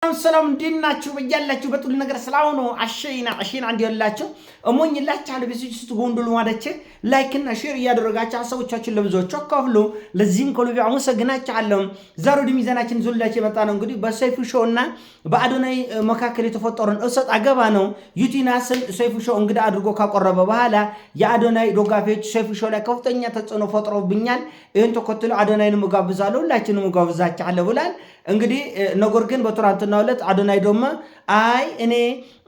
ሰላም እንዲናችሁ በያላችሁ በጥሉ ነገር ስላውኑ አሽና እንዲያላችሁ እሞኝላችኋለሁ። በዚህ ስትጎንዱሉ ማለች ላይክ እና ሼር ያደረጋችሁ ሐሳቦቻችሁን ለብዙዎች አካፍሉ። ለዚህም ከልብ አመሰግናችኋለሁ። ዛሬ ወደ ሚዛናችን ዞላችሁ የመጣ ነው እንግዲህ በሰይፉ ሾው እና በአዶናይ መካከል የተፈጠረውን እሰጥ አገባ ነው። ዩቲናስን ሰይፉ ሾው እንግዲህ አድርጎ ካቀረበ በኋላ የአዶናይ ዶጋፊዎች ሰይፉ ሾው ላይ ከፍተኛ ተጽዕኖ ፈጥረውብኛል፣ ይሄን ተከትሎ አዶናይን መጋብዛለሁ፣ ሁላችንም መጋብዛችኋለሁ ብሏል። እንግዲህ ነገር ግን በትናንትናው ዕለት አዶናይ ደግሞ አይ እኔ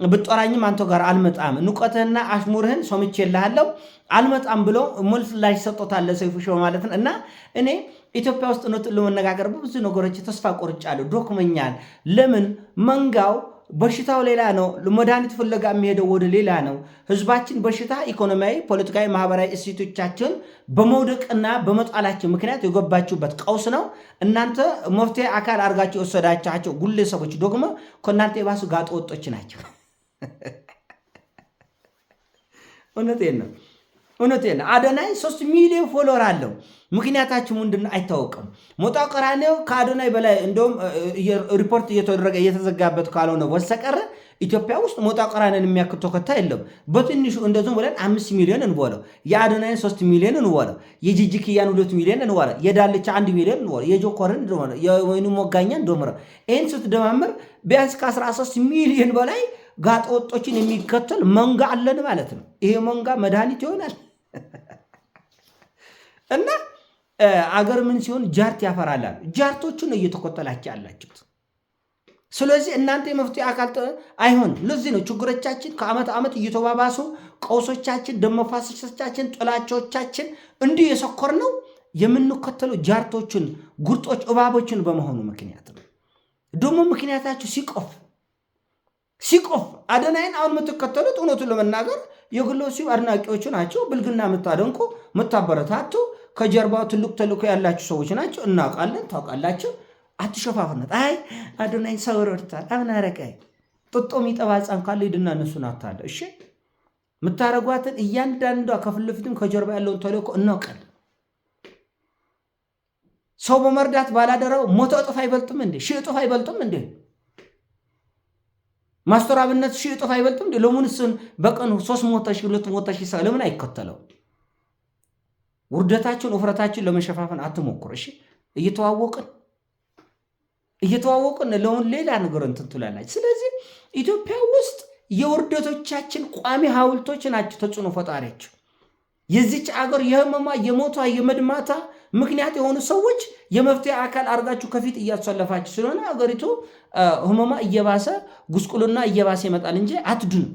ብጦራኝም አንተ ጋር አልመጣም ንቀትህና አሽሙርህን ሰምቼልሃለሁ አልመጣም ብሎ መልስ ላይ ሰጥቶታል ሰይፉ ሾው ማለት ነው። እና እኔ ኢትዮጵያ ውስጥ ነው ለመነጋገር ብዙ ነገሮች ተስፋ ቆርጫለሁ፣ ዶክመኛል። ለምን መንጋው በሽታው ሌላ ነው፣ መድኃኒት ፍለጋ የሚሄደው ወደ ሌላ ነው። ህዝባችን በሽታ ኢኮኖሚያዊ፣ ፖለቲካዊ፣ ማህበራዊ እሴቶቻችን በመውደቅና በመጣላቸው ምክንያት የገባችሁበት ቀውስ ነው። እናንተ መፍትሄ አካል አድርጋችሁ የወሰዳቻቸው ግለሰቦች ደግሞ ከእናንተ የባሱ ጋጠ ወጦች ናቸው። እውነቴን ነው። አዶናይ 3 ሚሊዮን ፎሎወር አለው። ምክንያታችሁ ምንድን አይታወቅም። ሞጣ ቀራኒዮ ከአዶናይ በላይ እንደውም ሪፖርት እየተዘጋበት ካልሆነ በስተቀር ኢትዮጵያ ውስጥ ሞጣ ቀራኒዮን የሚያክል ተከታይ የለም። በትንሹ እንደዚሁም ብለን 5 ሚሊዮን እንበለው፣ የአዶናይን 3 ሚሊዮን እንበለው፣ የጂጂክያን 2 ሚሊዮን እንበለው፣ የዳልቻ 1 ሚሊዮን እንበለው፣ የጆከርን እንበለው፣ የወይኑ ሞጋኛን እንደምረው ይህን ስትደማምር ቢያንስ ከ13 ሚሊዮን በላይ ጋጠ ወጦችን የሚከተል መንጋ አለን ማለት ነው። ይሄ መንጋ መድኃኒት ይሆናል። እና አገር ምን ሲሆን ጃርት ያፈራላል። ጃርቶቹን ነው እየተቆጠላችሁ ያላችሁት። ስለዚህ እናንተ የመፍትሄ አካል አይሆን። ለዚህ ነው ችግሮቻችን ከዓመት ዓመት እየተባባሱ ቀውሶቻችን፣ ደም መፋሰሶቻችን፣ ጥላቻዎቻችን እንዲህ የሰኮር ነው የምንከተለው ጃርቶችን፣ ጉርጦች፣ እባቦችን በመሆኑ ምክንያት ነው። ደግሞ ምክንያታችሁ ሲቆፍ አዶናይን አሁን የምትከተሉት እውነቱን ለመናገር የግለሰብ አድናቂዎቹ ናቸው። ብልግና የምታደንቁ የምታበረታቱ ከጀርባው ትልቅ ተልእኮ ያላችሁ ሰዎች ናቸው። እናውቃለን፣ ታውቃላችሁ። አትሸፋፍነት። አይ አዶናይ ሰው ረድታል አብናረቀይ ጥጦ የሚጠባ ሕፃን ካለ ሂድና እነሱን አታለ። እሺ የምታረጓትን እያንዳንዷ ከፊት ለፊትም ከጀርባ ያለውን ተልእኮ እናውቃለን። ሰው በመርዳት ባላደራው 100 እጥፍ አይበልጥም እንዴ? 1000 እጥፍ አይበልጥም እንዴ? ማስተር አብነት 1000 እጥፍ አይበልጥም እንዴ? ለሙንስን በቀን 300,000 200,000 ሰው ለምን አይከተለው? ውርደታችሁን ውፍረታችሁን ለመሸፋፈን አትሞክሩ። እሺ እየተዋወቅን ለውን ሌላ ነገር እንትን ትላላችሁ። ስለዚህ ኢትዮጵያ ውስጥ የውርደቶቻችን ቋሚ ሐውልቶች ናቸው ተጽዕኖ ፈጣሪያቸው። የዚች አገር የህመማ የሞቷ የመድማታ ምክንያት የሆኑ ሰዎች የመፍትሄ አካል አድርጋችሁ ከፊት እያሰለፋችሁ ስለሆነ አገሪቱ ህመማ እየባሰ ጉስቁልና እየባሰ ይመጣል እንጂ አትድንም።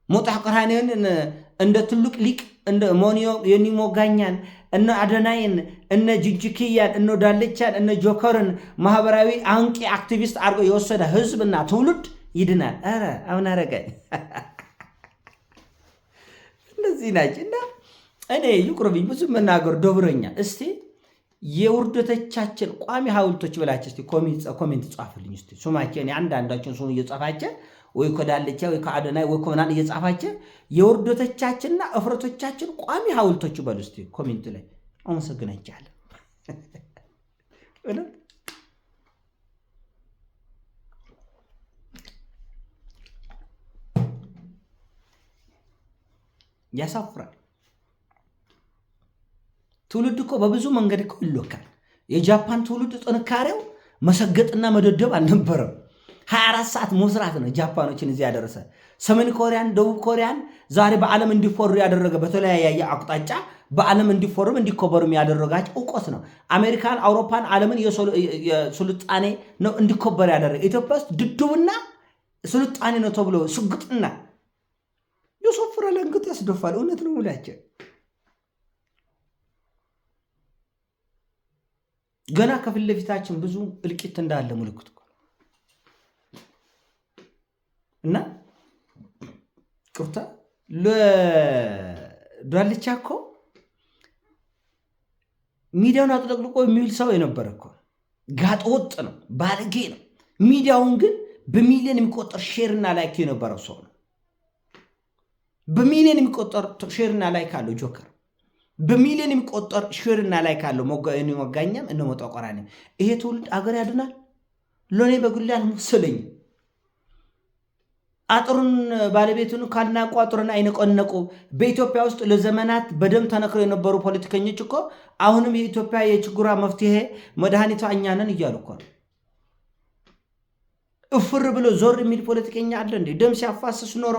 ሞጣ ቀራኒዮን እንደ ትልቅ ሊቅ እንደ ሞኒዮ የኒሞጋኛን እነ አዶናይን እነ ጂጂክያን እነ ዳልቻን እነ ጆከርን ማህበራዊ አንቂ አክቲቪስት አድርጎ የወሰደ ህዝብና ትውልድ ይድናል። ኧረ አሁን አረጋኝ እንደዚህ ናቸው። እና እኔ ይቁርብኝ ብዙ መናገር ደብረኛ። እስቲ የውርደቶቻችን ቋሚ ሐውልቶች ብላችሁ እስቲ ኮሜንት ጻፉልኝ። እስቲ ሱማችን አንዳንዳችን ሱም እየጻፋችሁ ወይ ከዳልቻ ወይ ከአዶናይ ወይ ኮናን እየጻፋችሁ የውርደቶቻችንና እፍረቶቻችን ቋሚ ሐውልቶች በሉ እስቲ ኮሜንት ላይ። አመሰግናችኋለሁ። ያሳፍራል። ትውልድ እኮ በብዙ መንገድ እኮ ይሎካል። የጃፓን ትውልድ ጥንካሬው መሰገጥና መደደብ አልነበረም። 24 ሰዓት መስራት ነው ጃፓኖችን እዚህ ያደረሰ። ሰሜን ኮሪያን፣ ደቡብ ኮሪያን ዛሬ በዓለም እንዲፈሩ ያደረገ በተለያየ አቅጣጫ በዓለም እንዲፈሩም እንዲከበሩም ያደረጋቸው እውቀት ነው። አሜሪካን፣ አውሮፓን፣ ዓለምን የስልጣኔ ነው እንዲከበር ያደረገ። ኢትዮጵያ ውስጥ ድድብና ስልጣኔ ነው ተብሎ ስግጥና የሶፍራል አንገት ያስደፋል። እውነት ነው ሙላቸው። ገና ከፊት ለፊታችን ብዙ እልቂት እንዳለ ምልክት እና ቅርታ ለዳልቻ እኮ ሚዲያውን አጥለቅልቆ የሚውል ሰው የነበረ እኮ ጋጠ ወጥ ነው፣ ባለጌ ነው። ሚዲያውን ግን በሚሊዮን የሚቆጠር ሼርና ላይክ የነበረው ሰው ነው። በሚሊዮን የሚቆጠር ሼርና ላይክ አለው ጆከር። በሚሊዮን የሚቆጠር ሼርና ላይ ካለው መጋኛም እነ ሞጣው ቀራኒ ይሄ ትውልድ አገር ያድናል። ለኔ በግል አልመሰለኝ። አጥሩን ባለቤቱን ካልናቁ አጥሩን አይነቀነቁ። በኢትዮጵያ ውስጥ ለዘመናት በደም ተነክረው የነበሩ ፖለቲከኞች እኮ አሁንም የኢትዮጵያ የችግሯ መፍትሄ መድኃኒቷ እኛ ነን እያሉ እኮ ነው። እፍር ብሎ ዞር የሚል ፖለቲከኛ አለ እንዴ? ደም ሲያፋስስ ኖሮ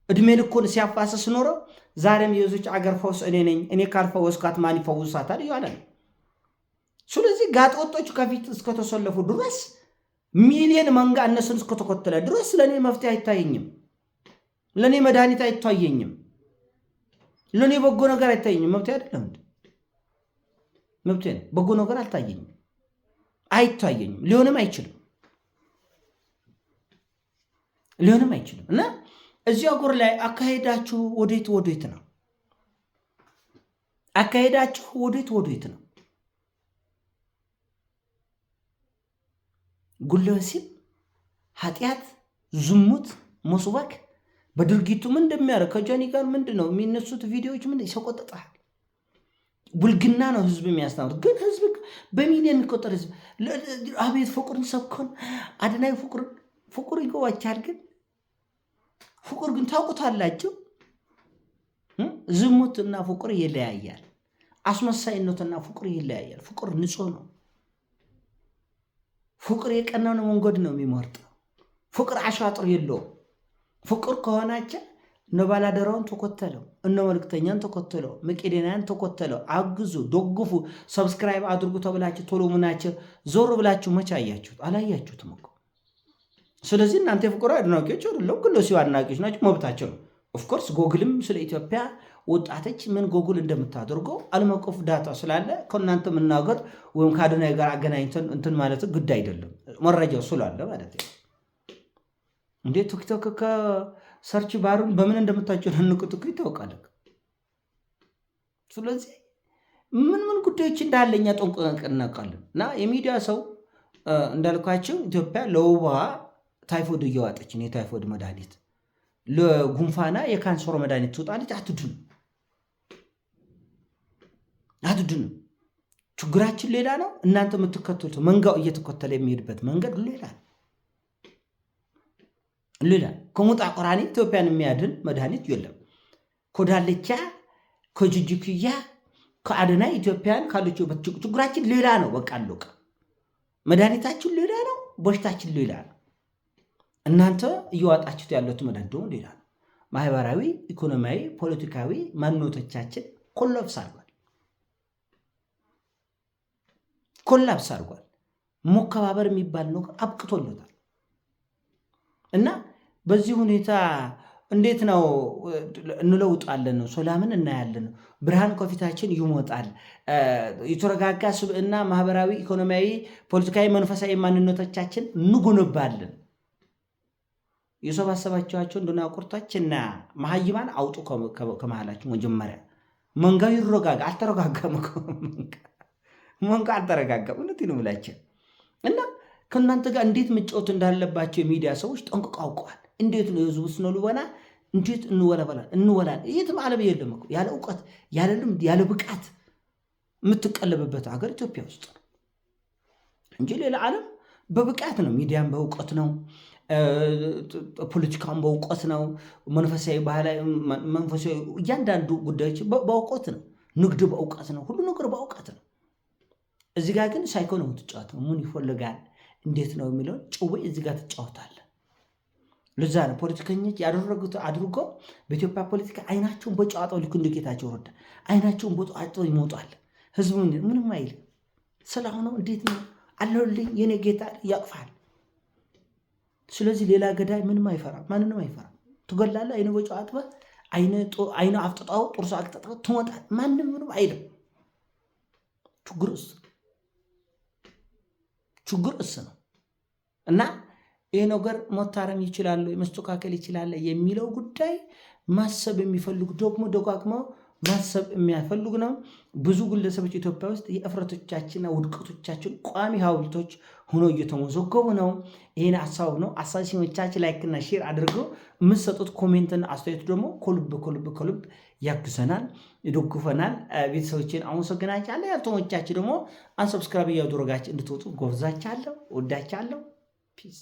እድሜ ልኩን ሲያፋስስ ኖሮ ዛሬም የዙች አገር ፈውስ እኔ ነኝ፣ እኔ ካልፈወስኳት ማን ይፈውሳታል እያለ ነው። ስለዚህ ጋጠወጦች ከፊት እስከተሰለፉ ድረስ ሚሊዮን መንጋ እነሱን እስከተከተለ ድረስ ለኔ መፍትሄ አይታየኝም፣ ለኔ መድኃኒት አይታየኝም፣ ለኔ በጎ ነገር አይታየኝም። መብቴ አይደለም እንዴ? መብቴ ነው። በጎ ነገር አልታየኝም፣ አይታየኝም፣ ሊሆንም አይችልም፣ ሊሆንም አይችልም። እና እዚህ አገር ላይ አካሄዳችሁ ወዴት ነው? አካሄዳችሁ ወዴት ነው? ጉልበሲብ ኃጢአት፣ ዝሙት፣ መስዋክ በድርጊቱ ምን እንደሚያደርግ ከጆኒ ጋር ምንድነው የሚነሱት ቪዲዮዎች ምን ይሰቆጥጣል። ብልግና ነው ህዝብ የሚያስተምሩት። ግን ህዝብ በሚሊዮን የሚቆጠር ህዝብ አቤት ፍቅርን ሰብኮን አድናይ ፍቅር ይገባቻል። ግን ፍቅር ግን ታውቁታላችሁ፣ ዝሙትና ፍቅር ይለያያል። አስመሳይነትና ፍቅር ይለያያል። ፍቅር ንጹህ ነው። ፍቅር የቀናውን መንገድ ነው የሚመርጠው። ፍቅር አሻጥር የለውም። ፍቅር ከሆናቸው እነ ባላደራውን ተከተለው፣ እነ መልክተኛን ተከተለው፣ መቄዶንያን ተከተለው፣ አግዙ፣ ደግፉ፣ ሰብስክራይብ አድርጉ ተብላችሁ ቶሎ ምናቸው ዞር ብላችሁ መቼ አያችሁት? አላያችሁትም እኮ። ስለዚህ እናንተ የፍቅር አድናቂዎች አይደለም፣ ግን ለሲው አድናቂዎች ናቸው፣ መብታቸው ነው። ኦፍኮርስ ጎግልም ስለ ኢትዮጵያ ወጣቶች ምን ጎግል እንደምታደርገው ዓለም አቀፍ ዳታ ስላለ ከእናንተ መናገር ወይም ከአድናይ ጋር አገናኝተን እንትን ማለት ግድ አይደለም፣ መረጃው ስላለ ማለት ነው። እንዴ ቲክቶክ ከሰርች ባሩን በምን እንደምታጨናንቁት እኮ ይታወቃል። ስለዚህ ምን ጉዳዮች እንዳለኛ ጠንቅቀን እናውቃለን። እና የሚዲያ ሰው እንዳልኳቸው ኢትዮጵያ ለውባ ታይፎይድ እየዋጠች ነው። የታይፎይድ መድኃኒት ለጉንፋና የካንሰር መድኃኒት ትውጣለች። አትድንም። ችግራችን ሌላ ነው። እናንተ የምትከተሉት መንጋው እየተከተለ የሚሄድበት መንገድ ሌላ። ከሙጣ ቆራኒ ኢትዮጵያን የሚያድን መድኃኒት የለም። ከዳልቻ ከጅጅክያ ከአድናይ ኢትዮጵያን ካለችበት ችግራችን ሌላ ነው። በቃ አለቀ። መድኃኒታችን ሌላ ነው። በሽታችን ሌላ ነው። እናንተ እየዋጣችሁት ያሉት መድኃኒት ደግሞ ሌላ ነው። ማህበራዊ፣ ኢኮኖሚያዊ፣ ፖለቲካዊ ማንነቶቻችን ኮላፕስ አድርጓል። መከባበር የሚባል ነገር አብቅቶለታል። እና በዚህ ሁኔታ እንዴት ነው እንለውጣለን? ነው ሰላምን እናያለን። ብርሃን ከፊታችን ይሞጣል። የተረጋጋ ስብዕና፣ ማህበራዊ፣ ኢኮኖሚያዊ፣ ፖለቲካዊ፣ መንፈሳዊ ማንነቶቻችን እንጎነባለን። የሰባሰባቸዋቸው እንደናቁርታችንና መሀይማን አውጡ ከመሃላችሁ። መጀመሪያ መንጋው ይረጋጋ። አልተረጋጋም። መንጋ አልተረጋጋም። እውነቴን ነው የምላቸው። እና ከእናንተ ጋር እንዴት መጫወት እንዳለባቸው የሚዲያ ሰዎች ጠንቅቀው አውቀዋል። እንዴት ነው የህዝቡ ስነ ልቦና እንዴት እንወላል። የትም ዓለም የለም እኮ ያለ እውቀት፣ ያለ ልምድ፣ ያለ ብቃት የምትቀለብበት ሀገር ኢትዮጵያ ውስጥ ነው እንጂ ሌላ ዓለም በብቃት ነው። ሚዲያም በእውቀት ነው፣ ፖለቲካም በእውቀት ነው፣ መንፈሳዊ፣ ባህላዊ፣ መንፈሳዊ እያንዳንዱ ጉዳዮች በእውቀት ነው፣ ንግድ በእውቀት ነው፣ ሁሉ ነገር በእውቀት ነው። እዚህ ጋር ግን ሳይኮ ነው የምትጫወተው። ምን ይፈልጋል እንዴት ነው የሚለውን ጭዌ እዚህ ጋር ትጫወታለህ። ለዛ ነው ፖለቲከኞች ያደረጉት አድርጎ በኢትዮጵያ ፖለቲካ አይናቸውን በጨዋታው ልክ እንደ ጌታቸው ረዳ አይናቸውን በጨዋታው ይሞጣል። ህዝቡ ምንም አይልም። ስለሆነ እንዴት ነው አለልኝ የኔ ጌታ ያቅፋል። ስለዚህ ሌላ ገዳይ ምንም አይፈራም፣ ማንንም አይፈራም። ትገላለህ። አይነ በጨዋታ አይነ አፍጥጣው ጥርሱ አቅጥጣው ትሞጣል። ማንም ምንም አይልም። ችግር እስ ነው። እና ይህ ነገር መታረም ይችላል፣ መስተካከል ይችላል የሚለው ጉዳይ ማሰብ የሚፈልጉ ደግሞ ደጋግመው ማሰብ የሚያፈልጉ ነው። ብዙ ግለሰቦች ኢትዮጵያ ውስጥ የእፍረቶቻችንና ውድቀቶቻችን ቋሚ ሐውልቶች ሆኖ እየተመዘገቡ ነው። ይህን ሀሳብ ነው። አሳሲኖቻችን ላይክና ሼር አድርገው የምትሰጡት ኮሜንትና አስተያየቱ ደግሞ ከልብ ያግዘናል፣ ይደግፈናል። ቤተሰቦችን አመሰግናችኋለሁ። ያልተመቻችሁ ደግሞ አንሰብስክራይብ እያደረጋችሁ እንድትወጡ ጎብዛችኋለሁ። ወዳችኋለሁ። ፒስ